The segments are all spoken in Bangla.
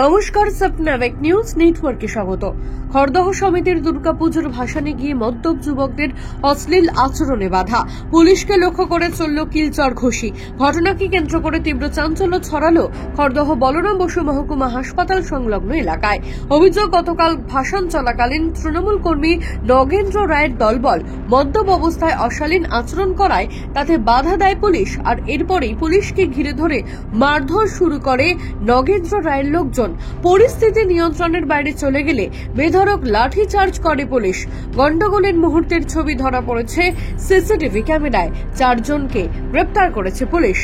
নমস্কার, স্বপ্নাবেক নিউজ নেটওয়ার্কে স্বাগত। খড়দহ সমিতির দুর্গাপুজোর ভাসানে গিয়ে মদ্যপ যুবকদের অশ্লীল আচরণে বাধা, পুলিশকে লক্ষ্য করে চলল কিলচর ঘুষি। ঘটনাকে কেন্দ্র করে তীব্র চাঞ্চল্য ছড়ালো খড়দহ বলরাম বসু মহকুমা হাসপাতাল সংলগ্ন এলাকায়। অভিযোগ, গতকাল ভাসান চলাকালীন তৃণমূল কর্মী নগেন্দ্র রায়ের দলবল মদ্যপ অবস্থায় অশালীন আচরণ করায় তাতে বাধা দেয় পুলিশ, আর এরপরেই পুলিশকে ঘিরে ধরে মারধর শুরু করে নগেন্দ্র রায়ের লোকজন। পরিস্থিতি নিয়ন্ত্রণের বাইরে চলে গেলে বেধড়ক লাঠিচার্জ করে পুলিশ। গন্ডগোলের মুহূর্তের ছবি ধরা পড়েছে সিসিটিভি ক্যামেরায়। 4 জনকে গ্রেপ্তার করেছে পুলিশ।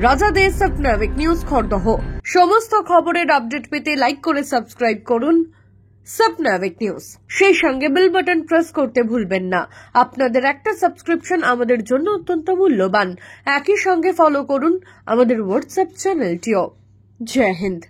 রাজা দে, স্বপ্নাবেক নিউজ, খড়দহ। সমস্ত খবরের আপডেট পেতে লাইক করে সাবস্ক্রাইব করুন স্বপ্নাবেক নিউজ। সেই সঙ্গে বেল বাটন প্রেস করতে ভুলবেন না। আপনাদের একটা সাবস্ক্রিপশন আমাদের জন্য অত্যন্ত মূল্যবান। একই সঙ্গে ফলো করুন আমাদের হোয়াটসঅ্যাপ চ্যানেলটিও। জয় হিন্দ।